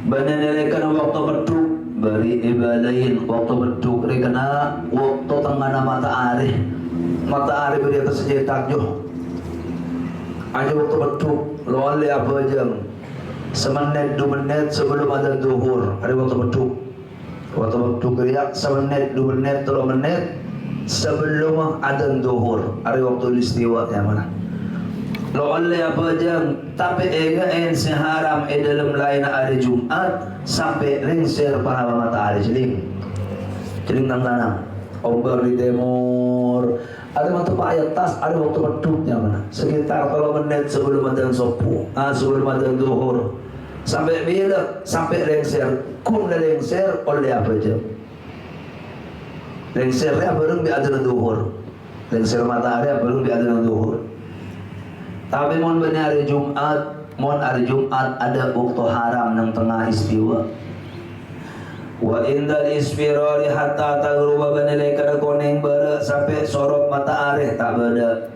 Benenelekan waktu beduk beri ibadahin waktu beduk rekana waktu tengah matahari beri atas sejetak jo aja waktu beduk lo oleh apa jam semenit 2 menit sebelum ada zuhur ada waktu beduk riak semenit 2 menit 3 menit sebelum ada zuhur ada waktu istiwa yang mana lo oleh apa jam tapi enggak seharam dalam lain hari Jumat sampai lengser para matahari celing tantangan ombak di timur ada waktu ayat tas ada waktu beduknya mana sekitar 3 menit sebelum adzan subuh sebelum adzan zuhur sampai bila sampai lengser lengser oleh apa jam lengsernya belum di adzan zuhur lengser matahari belum di adzan zuhur. Tapi mon benar hari Jumat ada waktu haram yang tengah istiwa. Wa indal isfirari hatta taghruba banilai kada kuning bara sampai sorot matahari tak beda.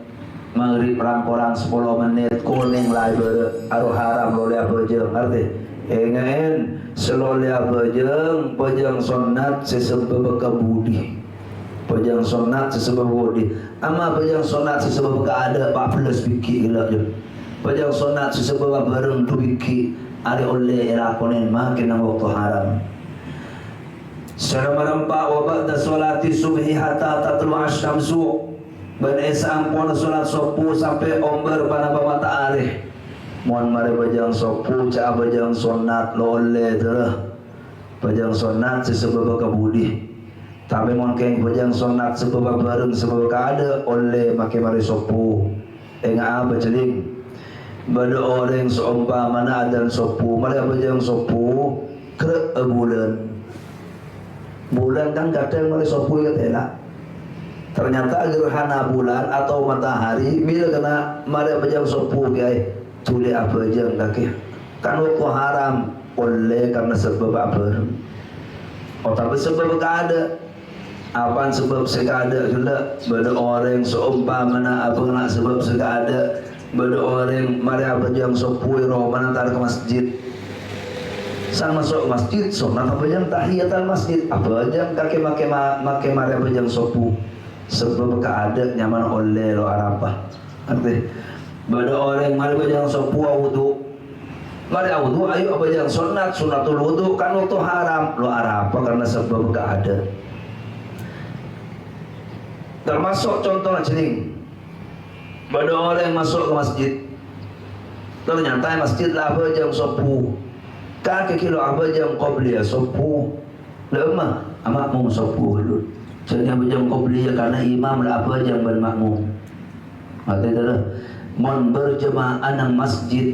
Maghrib kurang 10 menit kuning lai bara aru haram boleh apa jeung arti. Engen selole apa jeung pejang sunat sesebab kebudi. Pejang sunat sesebab budi ama pejang sunat sesebab keada 14 biki gila je pejang sunat sesebab bareng 2 biki ada oleh lakonin makin ang waktu haram secara merempak wa ba'da sholati subhi hatta tatlu asyamsu ban esam pon salat subuh sampai omber pada matahari mon mare pejang subuh ca pejang sunat lole terah pejang sunat sesebab kebudi tapi mungkin pejang sunat sebab bareng sebab kada oleh makai mari sopu apa celing bada orang seumpamana adzan sopu mari pejang sopu ke bulan kan kadang mari sopu ya tela ternyata gerhana bulan atau matahari bila kena mari pejang sopu guys tuli apa jang kaki kan waktu haram oleh karena sebab apa tapi sebab kada apa sebab sekada gila bada orang seumpamana apa nak sebab sekada bada orang mari apa jam 10 mana tar ke masjid sang masuk masjid sunat apa jam tahiyatul masjid apa jam kaki make mari apa jam 10 sebab keada nyaman oleh lo arapa arti bada orang mari apa jam 10 wudu mari wudu ayo apa jam sunatul wudu kan waktu haram lo arapa karena sebab keada. Termasuk contohnya celing pada orang yang masuk ke masjid ternyata masjid lah apa jam 10 kaki kilo apa jam qobliyah 10 lemah amat mau 10 dulu jadi apa jam qobliyah karena imam lah apa jam bermakmum makanya mon berjemaah nang masjid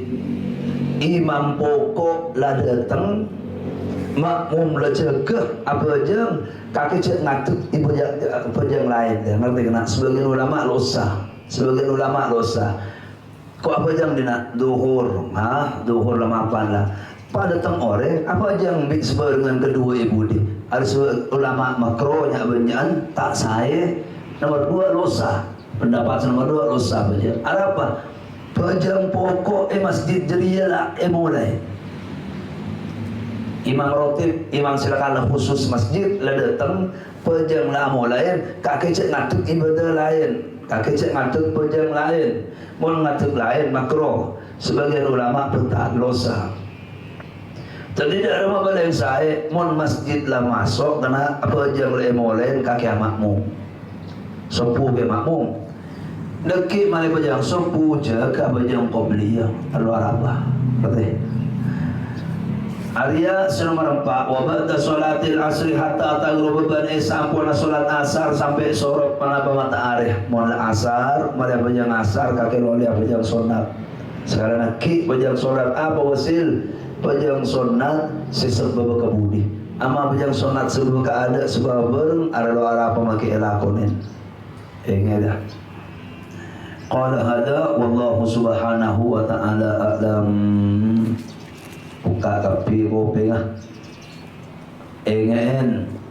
imam pokok lah datang makmum lah cegah apa jam kaki cek ngatuk ibu yang lain ya ngerti kena sebagian ulama losa kok apa jam dina duhur duhur lamapan lah pada teng orang apa jam sebarengan kedua ibu di ada ulama makronya benyan tak saya nomor 2 losa pendapat nomor 2 losa aja ada apa pejam pokok masjid jeriyalah mulai imam rotib, imam silakan khusus masjid lah datang pejang lah lain kaki cek ngatuk ibadah lain kaki cek ngatuk pejang lain mau ngatuk lain makro sebagian ulama pentat losa jadi tidak ada apa yang saya mau masjid lah masuk karena pejang lain kaki makmum sopu ke makmum deki mali pejang sopu jaga pejang qobliyah luar apa berarti Arya nomor 4 wa ba'da sholatil asri hatta taghruba ban sampuna salat asar sampai sorot panapa matahari mulai asar mulai pejang asar kakek loli pejang sunat sekarang ki pejang sunat apa wasil pejang sunat sesebab kebudi ama pejang sunat sebab keada sebab bareng ada doa apa make elakonen dah qala hada wallahu subhanahu wa ta'ala a'lam buka kapi kopi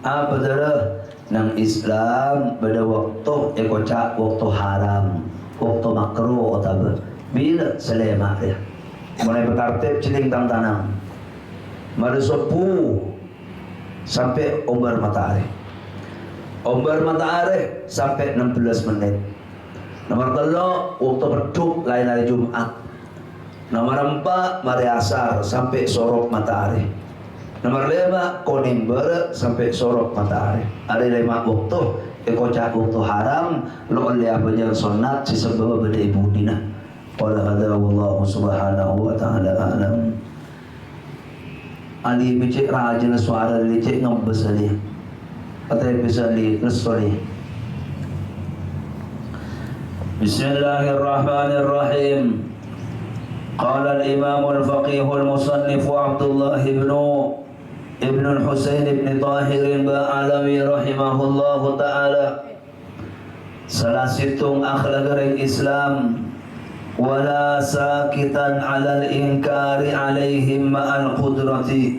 apa darah nang Islam pada waktu ekocak waktu haram waktu makruh atau bila selema dia mulai bertartib celing tanam Mari 10 sampai ombar matahari. Ombar matahari sampai 16 menit. Nomor 3 waktu beduk lain hari Jumat. Nomor 4 mari asar sampai sorok matahari. Nomor 5 kuning barat sampai sorok matahari. Ada 5 waktu. Kocak waktu haram lo oleh apa yang sunat sesebab pada ibu dina. Qala hadza wallahu subhanahu wa ta'ala alam. Ali bicik raja suara licik ngembes ali. Patai bisa li resoli. Bismillahirrahmanirrahim. Qala al-imam al-faqih al-musannif Abdullah ibn al-Husain ibn Tahir Ba'alawi rahimahullahu ta'ala. Salah situng akhlak Islam wala sakitan alal inkari alaihim ma'al qudrati.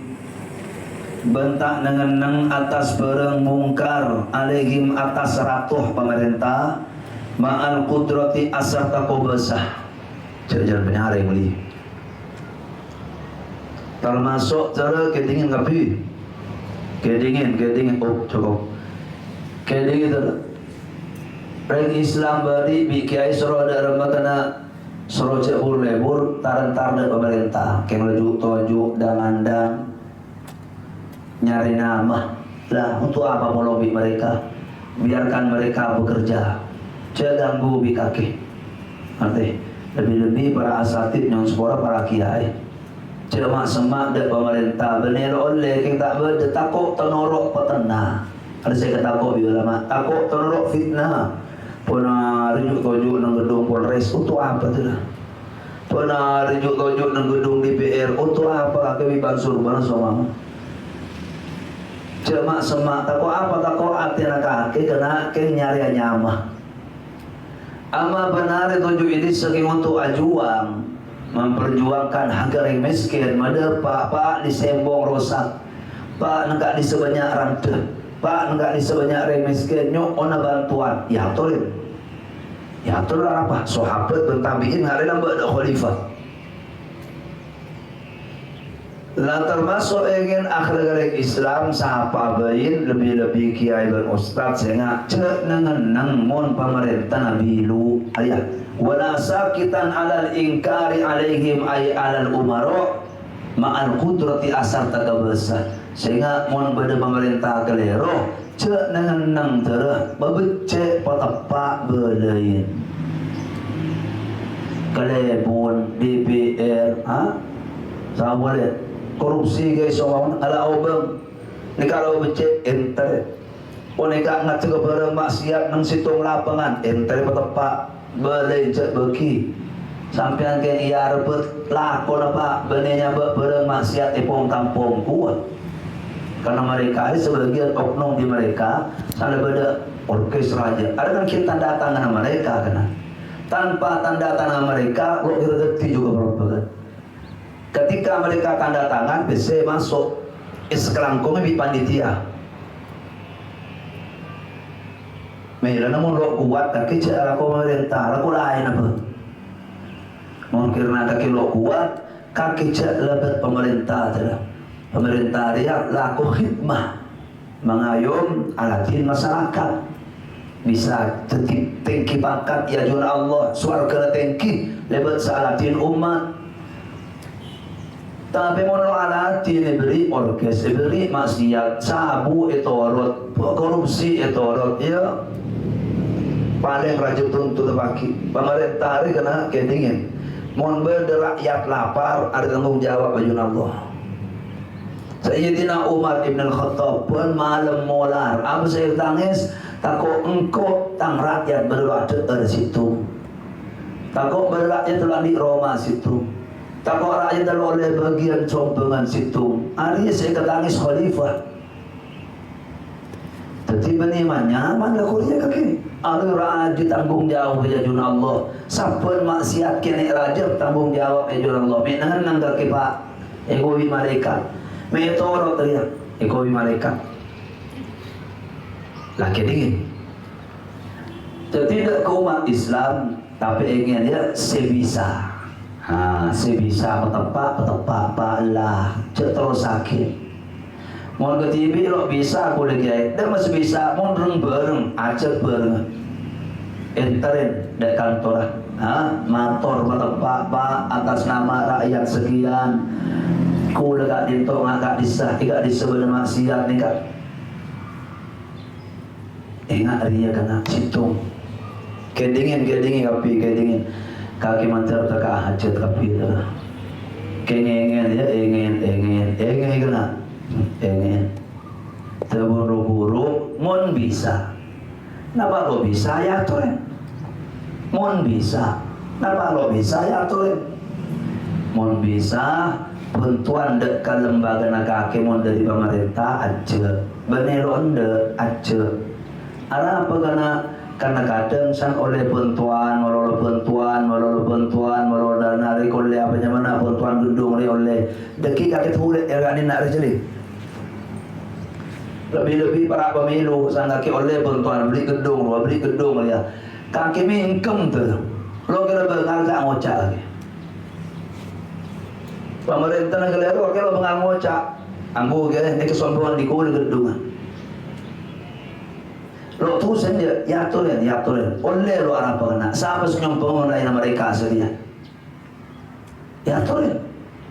Bentak nengeneng atas barang mungkar alaihim atas ratuh pemerintah ma'al qudrati asar takobasah. Jangan benar yang beli. Termasuk cara kedingin kapi, kedingin cukup kedingin itu orang Islam bari bikiai suruh ada remah kena suruh cebur lebur taran-taran dari pemerintah keng lejuk tojuk dan nyari nama lah untuk apa mau lobby mereka, biarkan mereka bekerja, jangan ganggu bikaki. Arti lebih-lebih para asatid yang sekolah para kiai cuma semak dari pemerintah bener oleh kita berde takut tenorok petena. Ada saya ketakut di ulama takut tenorok fitnah. Pernah rujuk tojuk nang gedung Polres untuk apa tu lah? Pernah rujuk tojuk nang gedung DPR untuk apa? Kami bansur mana sama? Cuma semak takut apa takut hati nak kaki kena ke nyari nyamah. Ama benar tojuk ini saking untuk ajuang memperjuangkan hak orang miskin. Mada pak disembong rosak, pak enggak disebanyak rante, pak enggak disebanyak orang miskin nyok ona bantuan ya tolin ya tolin apa sahabat bertabiin hari nambah ada khalifah lah termasuk ingin akhlak Islam sahapa bayin lebih-lebih kiai dan ustaz sehingga cek nengenang mon pemerintah nabi lu ayat wala sakitan alal ingkari alaihim ay alal umaro ma'al qudrati asar takabasa sehingga mon pada pemerintah kelero cek nengenang terah babecek patepak belain kelebon DPR sama boleh korupsi guys orang ala obeng ni kalau becek enter oneka ngat juga bareng maksiat nang situng lapangan enter patepak belecek beki sampean ke iya rebet lakon apa benenya bareng maksiat ipong kampung kuat karena mereka ini sebagian oknum di mereka sana beda orkestra aja ada kan kita tanda tangan mereka kena tanpa tanda tangan mereka lo rezeki juga berapa. Ketika mereka tanda tangan, bisa masuk iskelangkungnya di panitia. Mereka namun lo kuat, kaki cara pemerintah, laku lain apa? Mungkin kaki lo kuat, kaki cara lebet pemerintah adalah pemerintah dia laku khidmah, mengayom alatin masyarakat. Bisa tinggi bakat ya jun Allah, suarga tinggi lebet saalatin umat. Tapi mono alati beri orkes beri maksiat sabu etorot korupsi etorot ya paling rajin tuntut pagi pemerintah hari kena kedingin mon rakyat lapar ada tanggung jawab bagi Allah. Sayyidina Umar ibn al-Khattab pun malam molar apa saya tangis takut engkau tang rakyat berada di situ takut berakyat telah di Roma situ takut rakyat dalam oleh bagian compengan situ. Hari saya ketangis khalifah. Tapi benimannya mana kuliah kaki? Ada rakyat tanggung jawab jajun Allah. Siapa maksiat kini raja tanggung jawab jajun Allah. Menahan nang kaki pak. Ekoi malaikat. Metorot dia. Ekoi malaikat. Laki dingin. Tidak ke umat Islam, tapi ingin dia sebisa. Si bisa petepak lah cek terus sakit. Mau ke TV lo bisa aku lagi dan masih bisa mau bareng acek bareng enterin dek kantor motor petepak atas nama rakyat sekian ku lega dinto ngagak disah tidak disebut maksiat nih kak. Ingat dia kena citung kedingin kapi kedingin kaki mantar teka hajat kapi dah kengengen ya ingin kena ingin terburu-buru mon bisa napa lo bisa ya tulen mon bisa napa lo bisa ya tulen mon bisa bantuan dek ke lembaga kaki mon dari pemerintah aja benelo ende aja ada apa karena kadang san oleh bantuan dana oleh apa mana bantuan gedung oleh deki kakek hulet ya kan nak rejeli lebih para pemilu san kaki oleh bantuan beli gedung ya kaki mingkem tu lo kira bengal tak ngocak lagi pemerintah negara lo kira bengal ngocak ambu ke ni kesombongan di kulit gedung lo tu sendiri ya tulen oleh lo apa kena siapa senyum pengen mereka sedia ya tulen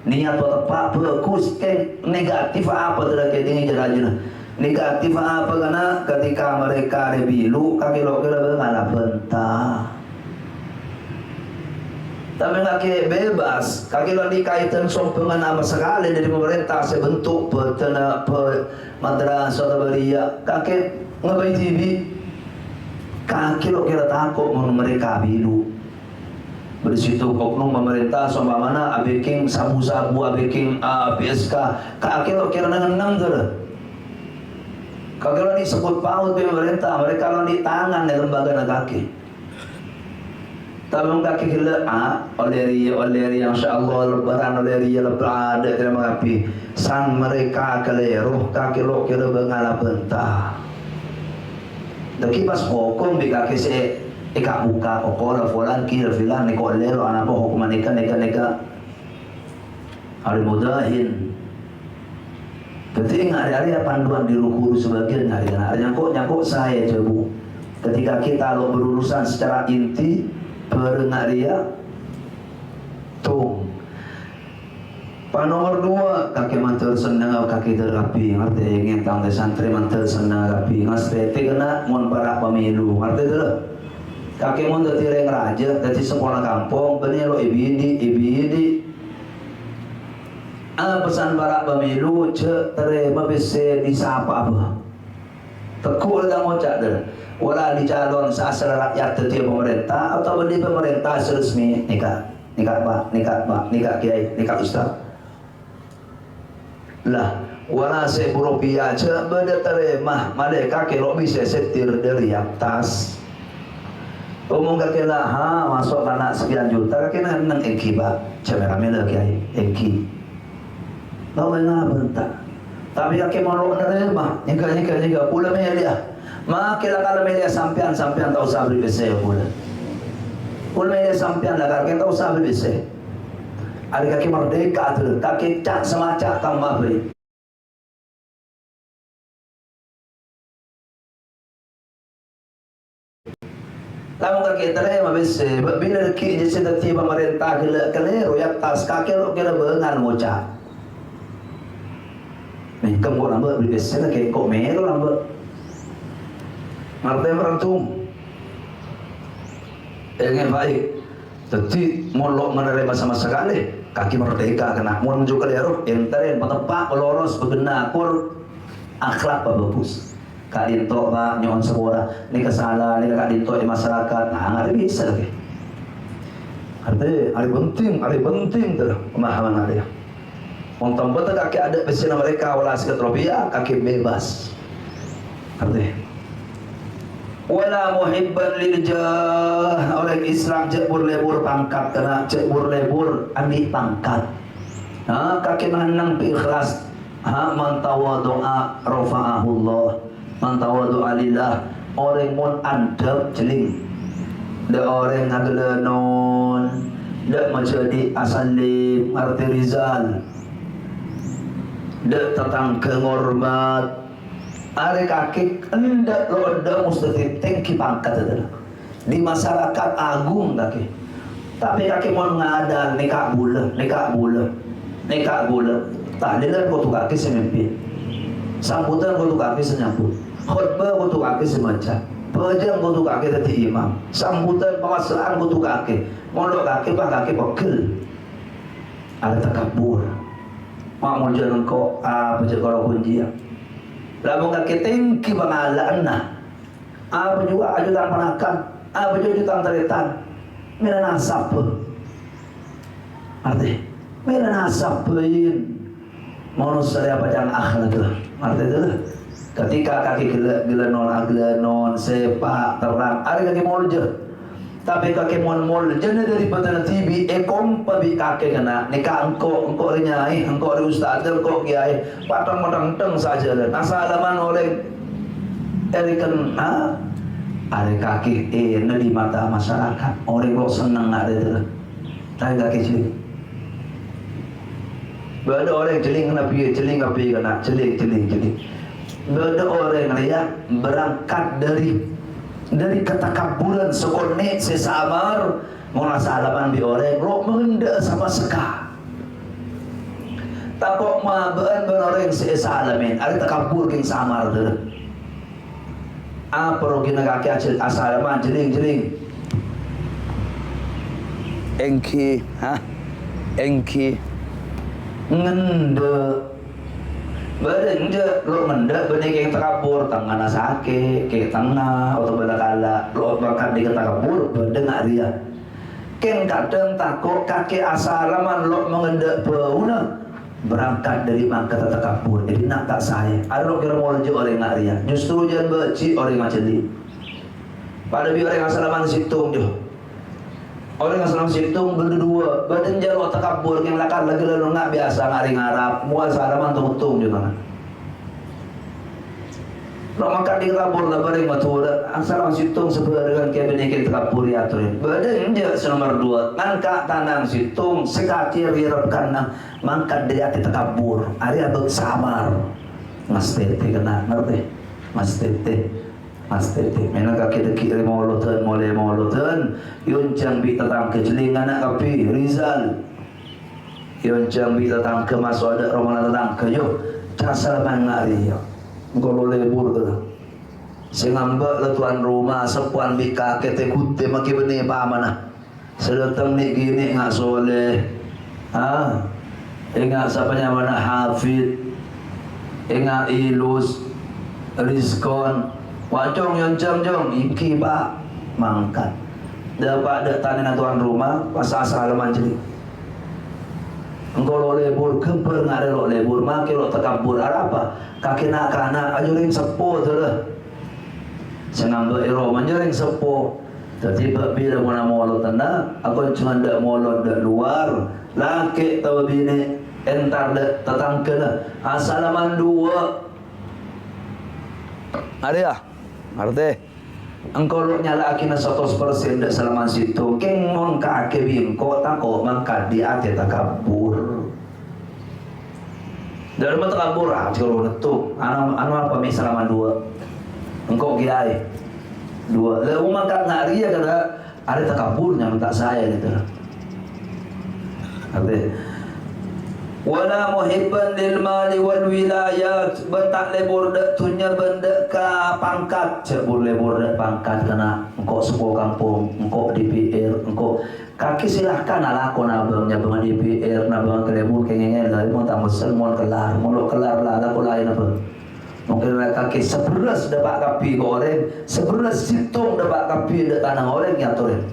niat tepat bagus negatif apa terkait dengan jalan negatif apa kena ketika mereka rebilu kaki lo kira ngalah bentah tapi kaki bebas kaki lo dikaitan sompengan apa sekali dari pemerintah sebentuk petana madrasah tabaria kaki ngabai TV kaki lo kira takut mereka bilu bersitu oknum pemerintah sama mana abiking sabu-sabu abiking PSK kaki lo kira nengenang tu kaki lo disebut paut pemerintah mereka lo di tangan di lembaga kaki tapi kaki gila oleh yang insyaallah lebaran oleh lebaran ada terima kasih sang mereka keliru kaki lo kira bengala bentah daki pas hukum di kaki se ika buka okola fulan kira filan ni kolero anak hukuman neka hari mudahin ketika hari panduan di ruku sebagian hari nyangkut saya cebu ketika kita lo berurusan secara inti berengar dia tuh nomor 2 kaki mantel senang kaki terapi ngerti ingin tangga santri mantel senang rapi ngerti kena mon para pemilu ngerti tu kaki mon tertireng raja dari sekolah kampung benih lo ibidi pesan para pemilu ce terima bisa disapa apa tekul dah ngocak dah wala dicalon seasal rakyat setiap pemerintah atau beli pemerintah resmi nikah kiai nikah ustaz lah wala rupiah ce beda terima mereka kira bisa setir dari atas umum kaki lah masuk anak sekian juta kaki nang engki ba cemera mela kiai engki bawa ngah bentak tapi kaki mau nerima nikah pula melia makila kalau melia sampean tahu sabri bese pula melia sampean lah kaki tahu sabri bese ada kaki merdeka tu kaki cak semacam tambah beri lalu kaki terima besi bila kaki jadi tiba pemerintah keliru ya tas kaki lo kira bengan ngocak nih kamu lambat beli besi kaki kok melo lambat ngerti merentum ingin baik jadi molok menerima sama sekali kaki merdeka kena mau menunjuk keliru enterin petepak loros begenakur akhlak bagus kak dinto pak nyon sekolah ini kesalahan ini kak dinto di masyarakat nggak bisa lagi artinya hari penting tuh pemahaman hari untuk betul kaki ada pesan mereka wala sekat rupiah kaki bebas artinya wala muhibban lil jah oleh Islam cek lebur pangkat kena cek lebur ambil pangkat kaki menang ikhlas man tawadu'a rafa'ahullah man tawadu'a lillah orang mun adab jeling de orang ngagelenon dak menjadi asalim arti Rizal dak tetang kengormat are kaki hendak lo ada mustahil tinggi pangkat adalah di masyarakat agung kaki tapi kaki mau ngadal nekak bula tahlilan kau tu kaki semimpin sambutan kau tu kaki senyambut khutbah kau tu kaki semacam pejam kau tu kaki tadi imam sambutan pengasaran kau tu kaki mondok kaki kaki pegel ada takabur mak mau jalan kau apa je kalau kunci lalu kaki tinggi bangalan nah apa juga ajudan penakan apa juga ajudan teretan mina nasab arti mina nasab manusia apa yang akhlak arti itu ketika kaki gelenon sepak terang ada kaki molje tapi kaki mol jenis dari petana TV ekom pabi kaki kena nikah engkau renyai engkau ustaz engkau kiai patang teng saja asal alaman oleh erikan ada kaki di mata masyarakat orang kok senang ada itu tapi kaki celing ada orang celing kena celing ada orang yang berangkat dari ketakaburan sekonek sesamar merasa alaman di orang lo mengendak sama seka takut maban orang sealamin ada takabur king samar tu apa rogina kaki asal alaman jeling engki ngende badan je lo mendak benih yang terkabur tangan sakit ke tengah atau balakala lo bakal di terkabur berdengar dia ken kadang takut kaki asalaman lo mengendak bauna berangkat dari mangkat terkabur jadi nak tak saya ada lo kira mau je orang nak dia justru jangan beci orang macam ni pada bi orang asalaman situng je orang yang senang situng berdua badan jauh terkabur yang lakar lagi lalu nak biasa ngari ngarap mual salaman tuntung juga lo makan di kabur lah bareng matura asal situng sebenarnya kayak benekin terkabur ya tuh badan je nomor 2 ngangkat tanang situng sekati rirap kanang mangkat dari hati terkabur hari abang samar mas tete kena ngerti mas tete mana kaki deki remolotan yun jambi tetang kejelingan anak kapi Rizal yun jambi tetang ke maswada romana tetang ke yo casal mangari yo kalau lebur tu singamba le tuan rumah sepuan bika kete kutte maki bene pa mana sedatang ni gini ngak soleh ingat siapanya mana Hafid ingat Ilus Rizkon wacong yang jam iki pak mangkat dapat datang tuan rumah pas asal manjeli engkau lo lebur keber ngare lo lebur maki lo tekabur apa kaki nak kana ajuring sepo tu lah senang ero manjuring sepo jadi bila mana molo tanda aku cuma ndak molo ndak luar laki tahu bini entar dak tetangkena asalaman 2 ada ya arti engkau lu nyala akina 100% dak salaman situ keng mon kake bingko tako mangkat di ate takabur dari mata kabur kalau netuk anu apa mi salaman 2 engkau kiai 2 lalu mangkat ngari ya kada ada takaburnya minta saya gitu arti wala muhibban lil mali wal wilayat bentak lebur dak tunya benda ka pangkat cebur lebur dak pangkat kena engkau sebuah kampung engkau DPR engkau kaki silahkan alakon abangnya bang DPR nabang kelebur kengengel dari mau tak mesen mau kelar lah alakon lain apa mungkin kaki 11 dapat kapi goreng 11 situng dapat kapi dak tanah goreng ya turen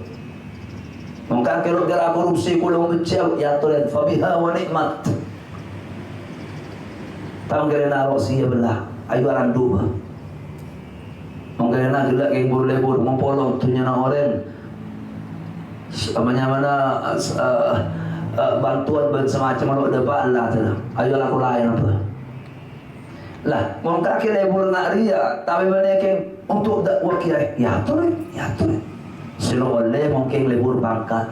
mungkin kalau gara korupsi kulo ngecel ya turen fabiha wa nikmat tahu kerana rosia belah ayu aran dua mungkin nak gelak yang lebur mempolong tunya orang mana bantuan semacam lo dapat lah tu ayu aku lain apa lah mau kaki lebur nak ria tapi banyak yang untuk dakwah kiai ya tu silo oleh mungkin lebur pangkat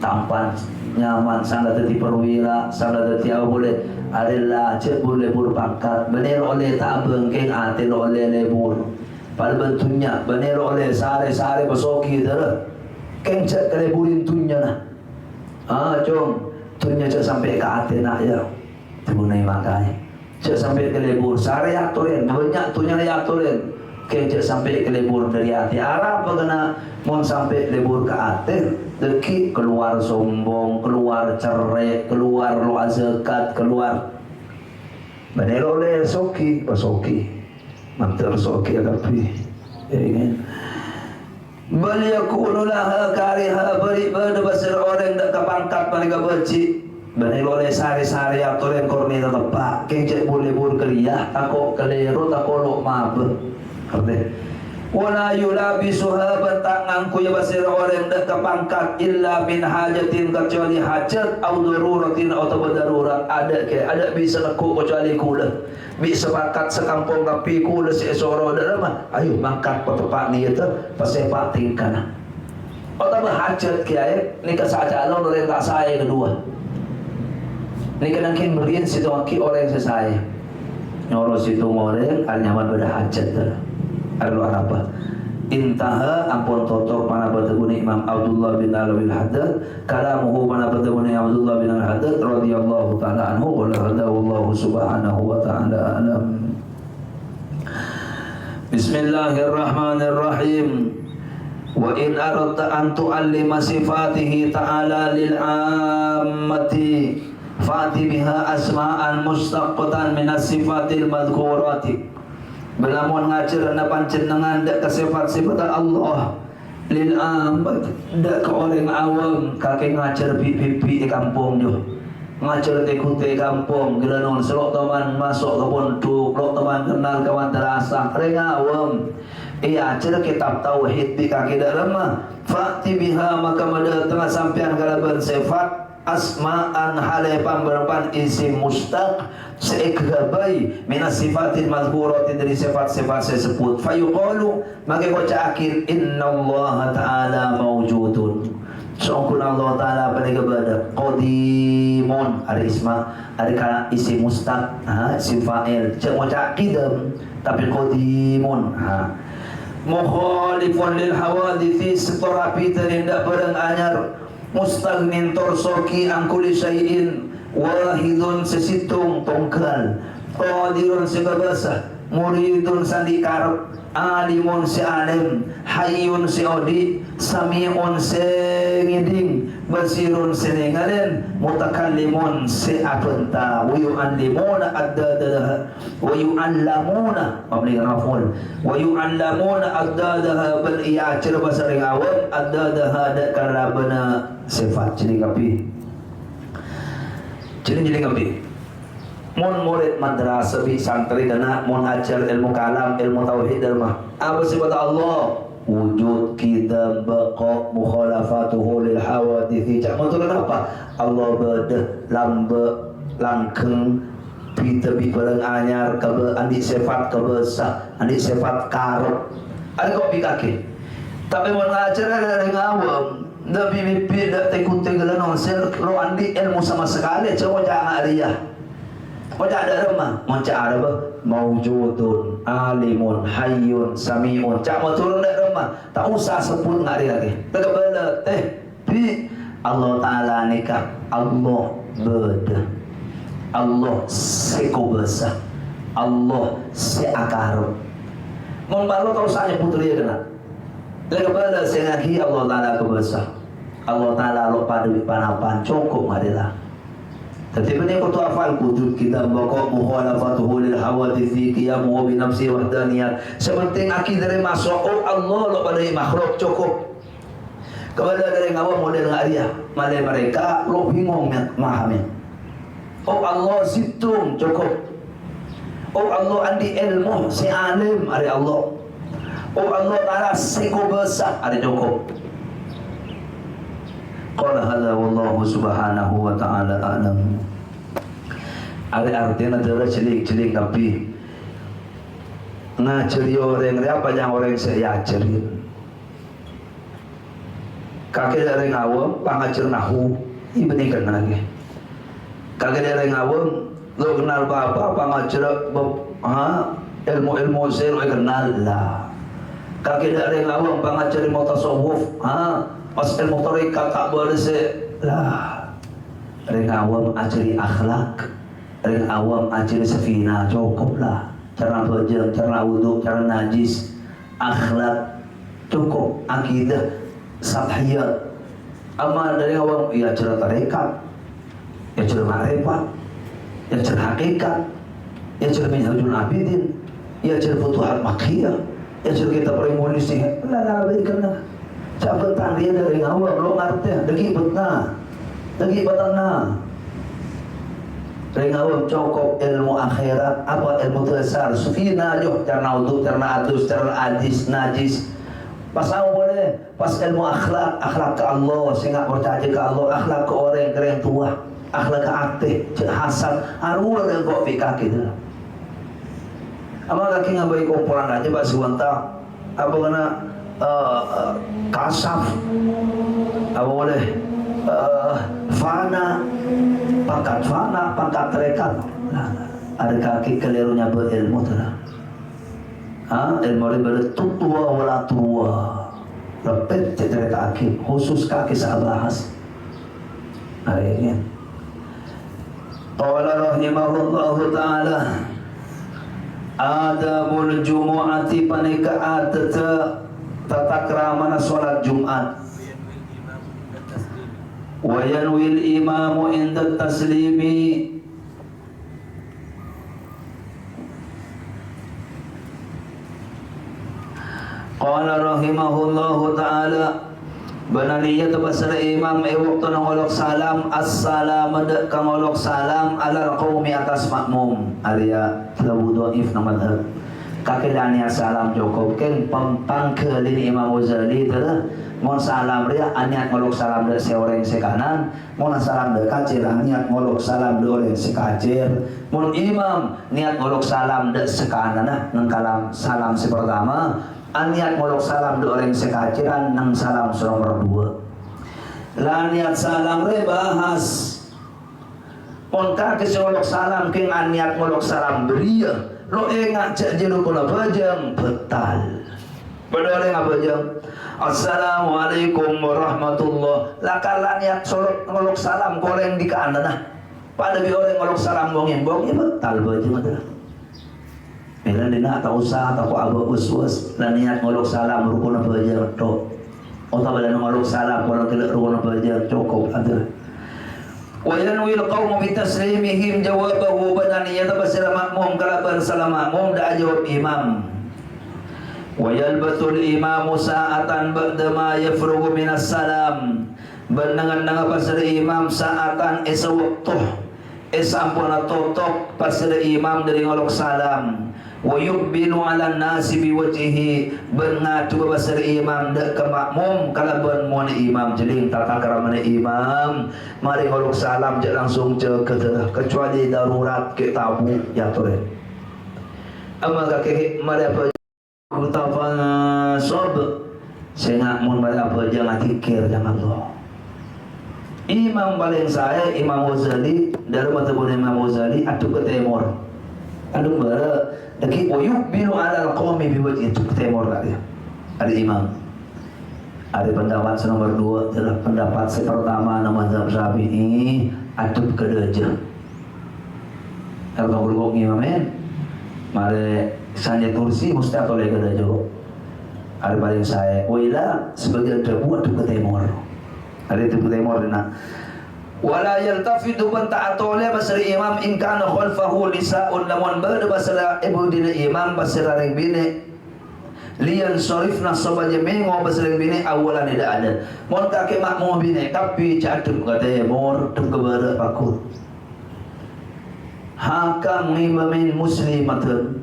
tampan nyaman sana tadi perwira sana tadi apa boleh adalah cek boleh berpangkat bener oleh tak bengkeng atil oleh lebur pada bentuknya bener oleh sare-sare besoki dah keng cek keleburin tunya nah jom tunya cek sampai ke atil nak ya tibunai makanya cek sampai ke lebur sare aturin banyak tunya aturin keng cek sampai ke lebur dari hati Arab kena mau sampai lebur ke atil deki keluar sombong, keluar cerai, keluar lo zakat, keluar bener oleh soki, basoki, mantel soki agapi, ingin. Beliau kunulah kariha beri pada besar orang dak kapangkat mereka berci. Bener oleh sari-sari atau yang korni tepat, kecek boleh kerja, takut keliru, takut lo mabuk, ngerti? Wala yulabisuha bentangan kuya basir orang dak kapangkat illa min hajatin kecuali hajat au daruratin atau darurat ada bisa laku kecuali kula bisa bakat sekampung tapi kula seesoro dalam ayo mangkat petepak ni itu pasepak tingkana atau hajat kiai ni kesaja Allah orang tak saya kedua ni kadang-kadang berian situ aki orang sesaya nyoro situ orang nyaman pada hajat dah luar apa intaha ampun totor mana bertemu Imam Abdullah bin Alwi al-Haddad kalamuhu mana bertemu Abdullah bin al-Haddad radhiyallahu ta'ala anhu wa radhiyallahu subhanahu wa ta'ala alam. Bismillahirrahmanirrahim. Wa in aradta an tu'allima sifatihi ta'ala lil ammati fa'ti biha asma'an mustaqqatan min as-sifatil madhkurati. Belamun ngajar na panjenengan dak ke sifat-sifat Allah lil ambat dak ke orang awam kakek ngajar pipi di kampung jo ngajar di kute kampung gelanon selok teman masuk ke pondok selok teman kenal kawan terasa orang awam ajar kitab tauhid di kaki dalam fakti biha maka pada tengah sampean kalaban sifat asma'an halai pamberpan isim mustaq seikabai minas sifatin mazhurati dari sifat-sifat sebut fayuqalu maka baca akhir innallaha ta'ala mawjudun sungguh Allah ta'ala pada kepada qadimun ada isma ada kala isim mustaq isim fa'il cak baca qidam tapi qadimun mukhalifun lil hawadithi seterapi terindak barang anyar mustaghnin torsoki angkuli syai'in wahidun sesitung tongkal qadirun sebabasa muridun sandikarep alimun si alim hayyun si odi sami'un si ngiding basirun si ningalen mutakallimun si apenta wa yu'allimuna addadaha wa yu'allamuna pablik raful wa yu'allamuna addadaha bal iya cer bahasa awam addadaha dak karabana sifat jadi kapi jadi kapi mun murid madrasah bi santri kana mun ajar ilmu kalam ilmu tauhid ilmu apa sifat Allah wujud kita baqa mukhalafatuhu lil hawadithi cak motor apa Allah beda lambe langkeng pitebi barang anyar kabe andi sifat kabesa andi sifat karep ada kok pikake tapi mun ajar ada ngawam nabi mimpi dak tekut tegalan onsel lo andi ilmu sama sekali coba jangan aliyah wajah ada remah macam apa mawjudun alimun hayyun sami'un cak mau turun dak remah tak usah sebut ngari lagi tak bela bi Allah taala nikah Allah beda Allah sekobesa Allah seakar mun baru kau sanya putri kena lagi bela sengahi Allah taala kebesa Allah taala lo pada panapan cukup marilah. Tetapi ni kutu afal kujud kita bakok mukhalafatuhu lil hawadithi qiyamuhu bi nafsi wahdaniyat. Sepenting akidah dari masuk Allah lo pada makhluk cukup. Kepada dari ngawam model ngariah, malai mereka lo bingung memahami. Oh Allah situng cukup. Oh Allah andi ilmu si alim ada Allah. Oh Allah taala seko besar ada cukup. Qala hadza wallahu subhanahu wa ta'ala alam. Ada artinya adalah celing-celing tapi ngajari orang apa yang orang saya ajarin. Kakek dari ngawam pangajar nahu ibenikan lagi. Kakek dari ngawam lo kenal apa pangajar ilmu sir lo kenal lah. Kakek dari ngawam pangajar ilmu tasawuf pas ilmu tarekat tak boleh lah. Dari ngawam ajari akhlak, dari ngawam ajari safina cukup lah. Cara belajar, cara wudhu, cara najis, akhlak cukup, akidah sathiyat. Amal dari awam ya cara tarekat, ya cara ma'rifat, ya cara hakikat, ya cara minhajul abidin, ya cara futuhat makkiyah, ya cara kitab revolusi. Lah baiklah. Siapa tadi dari awam lo ngerti, degi betna, degi betna. Dari awam cukup ilmu akhirat, apa ilmu dasar, sufina jo, cara wudhu, cara adus, cara hadis, najis. Pas boleh, pas ilmu akhlak ke Allah, sehingga percaya ke Allah, akhlak ke orang yang tua, akhlak ke aktif, hasad, harus yang kau fikah kita. Apa kaki ngabai kumpulan aja pak Suwanta, apa kena kasaf, apa boleh fana, pangkat rekat, ada kaki kelirunya berilmu tu lah. Ilmu tua wala tua lepet cedera kaki khusus kaki sahabahas hari ini. Qala rahimahullahu ta'ala adabul jumu'ati panika tata krama salat Jumat wa yanwil imamu inda taslimi Qala rahimahullahu ta'ala banaliya tabasara imam waktu nangolok salam assalamu kang olok salam ala qaumi atas makmum arya lawu dhaif na madhab kakilanya salam cukup ken pangkelin Imam Ghazali teh mon salam dia aniat ngolok salam dari seorang sekanan mon salam dari kacir aniat ngolok salam dari orang sekacir mon imam niat ngolok salam dari sekanan nang kalam salam si pertama aniat ngolok salam dari orang sekaciran nang salam nomor 2 lah niat salam re bahas mon kake ngolok salam king aniat ngolok salam beria lo enggak jelu kula bajang betal padahal enggak bajang assalamualaikum warahmatullah lakala niat solok ngolok salam koreng di kanan pada bi orang ngolok salam bongin betal bajang adalah bila dina tak usah tak abu uswas dan niat ngolok salam rukun bajang to atau bila ngolok salam kalau tidak rukun bajang cukup ada wa yanwil qaumu bi taslimihim jawabahu banani yatabasira makmum kalaban salam makmum da jawab imam wa yalbatul imamu sa'atan ba'da ma yafrugu minas salam benangan pasal imam sa'atan esa waktu sampuna totok pasal imam dari ngolok salam wa yuqbilu ala nasi biwajhihi benar coba pasal imam dak ke makmum kalaban mun imam jadi tata krama imam mari ngolok salam je langsung je kecuali darurat ke tabu ya tore amal kake mari apa utafana sob sehingga mun mari apa jangan tikir jangan Allah imam paling saya Imam Ghazali dari mazhab Imam Ghazali atuh ke timur anu bara lagi oyuk bilu ala al-qawmi biwajhi itu ke timur dia ada imam ada pendapat nomor 2 adalah pendapat pertama nama mazhab Syafi'i atuh ke deja kalau bergok imamen mare sanya kursi mesti atau lega deja ada paling saya wila sebagian terbuat atuh ke timur ada itu ke timur dina wala yaltafitu ban ta'atole basri imam in kana khalfahu lisaun lamun bade basra ibu dina imam basra ring bine lian sorifna sabaje mengo basra ring bine awalan tidak ada mon kake makmum bine tapi caduk kate mor tum kebara pakut hakam imamin muslimatun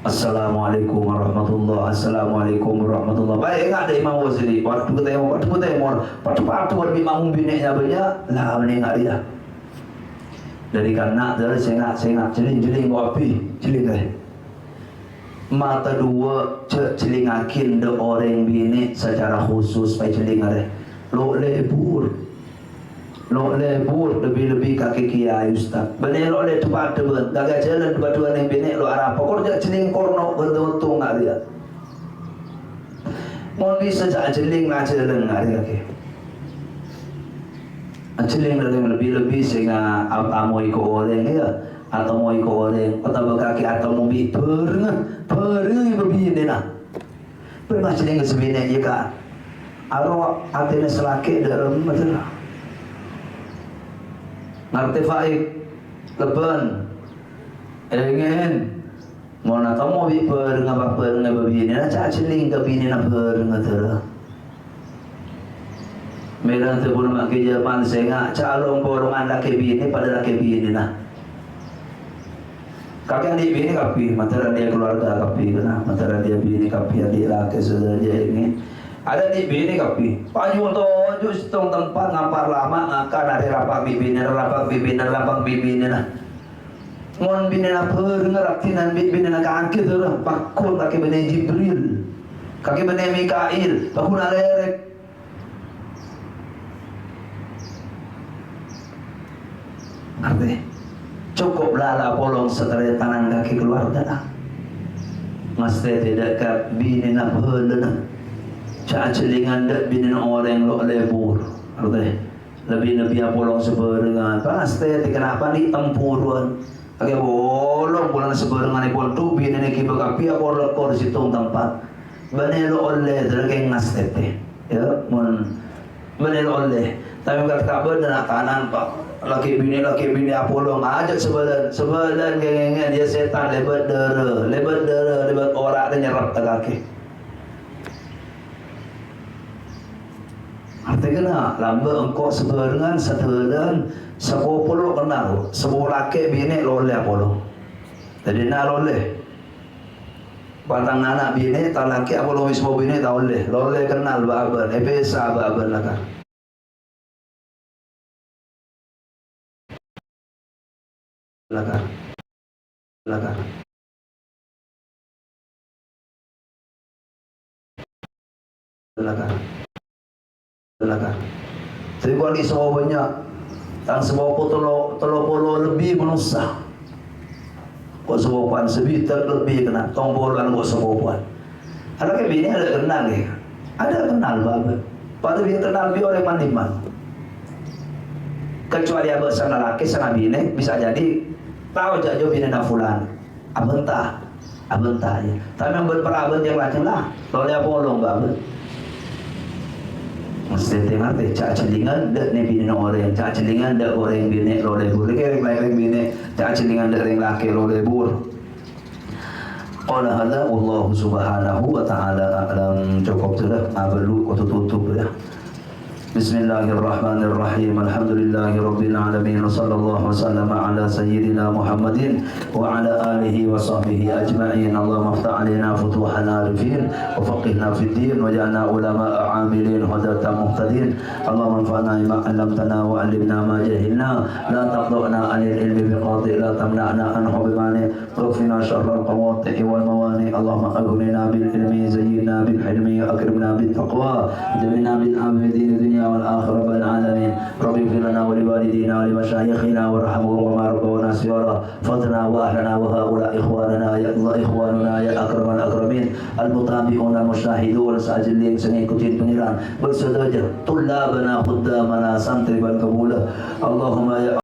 Assalamualaikum warahmatullahi Assalamualaikum warahmatullahi baik enggak ada Imam Ghazali waktu ketemu patu lebih makmum bineknya banyak lah menengah dia dari karena dari sengak jeling ngopi jeling mata dua celingakin de orang bini secara khusus pai celingare lo lebur lebih-lebih kaki kiai ustaz bener lo le tempat teban daga jalan dua-dua yang bini lo arah pokok jak celing korno beruntung nak dia mau bisa jak celing nak jalan nak dia ke celing lebih-lebih sehingga mau ikut orang ya atau mau ikut orang atau kaki atau mau pergi berbini nak pernah celing ke sebini ya kak arwah hatinya selaki dalam betul ngerti faik leban ingin mau nak kamu biper ngapa berbini nak cak celing ke bini nak betul mereka tu pun makin zaman sehingga calon borongan laki bini pada laki bini nah kakek adik bini kapi mataran dia keluarga kapi kena mataran dia bini kapi adik laki saudara dia ini ada adik bini kapi paju untuk tong tempat ngampar lama ngakan dari rapak bibini nah mon bini na ngerti nan bini na kaki tu lah pakun kaki bini Jibril kaki bini Mikail pakun alerek arti cukup lala polong setelah tangan kaki keluarga dah mesti tidak ke bini na berlena cak celingan dak bini na orang lo lebur arti lebih polong seberengan pasti kenapa ni tempuruan kaki bolong bulan seberengan ni pun tu bini ni kiba kapi aku lekor situ tempat bani lo oleh terkeng nastete ya mon bani lo oleh tapi kata benar kanan pak laki bini apolong ajak sebelan gengengan dia setan lebat orak dan nyerap ke kaki artinya lamba engkau seberangan setelan sepuluh kenal sepuluh laki bini loleh apolong jadi nak loleh batang anak bini tak laki apolong semua bini tak loleh kenal baban ebesa baban lakar lakar jadi kalau di semua banyak tang semua telo lebih menusah kok semua puan sebitar lebih kena tombolan kok semua puan ada ke bini ada kenal ya ada kenal babat pada dia kenal dia oleh mandiman kecuali abang sana laki sana bini bisa jadi tahu jauh bini na fulan abentah ya tapi yang berperabent yang lain lah loleh polong babat mesti tengah teh cak celingan dak ni bini orang cak celingan dak orang bini loleh bur ke lain bini cak celingan dak orang laki loleh bur qala hadza wallahu subhanahu wa ta'ala a'lam cukup sudah ablu ko tutup ya Bismillahirrahmanirrahim. Alhamdulillahirabbil alamin. Wassallallahu wasallama ala sayyidina Muhammadin wa ala alihi wa sahbihi ajma'in. Allahumma iftah 'alaina futuhan arifin wa faqihna fid din waj'alna ulama'a 'amilin hudatan muhtadin. Allahumma anfa'na bima 'allamtana wa 'allimna ma jahilna. La taqda'na 'anil ilmi biqadi' la tamna'na anhu bimani. Waghfirna syarral qawati' wal mawani. Allahumma aghnina bil ilmi zayyinna bil hilmi akrimna bit taqwa jamilna bil abidin dunya والآخرة رب العالمين رب اغفر لنا ولوالدينا ولمشايخنا وارحمهم وما ربونا صغارا فضنا وأهلنا وهؤلاء إخواننا يا أكرم الأكرمين المتابعون المشاهدون سأجلين سنيكتين pengiran bersedaya طلابنا خدامنا santri wal kabula Allahumma ya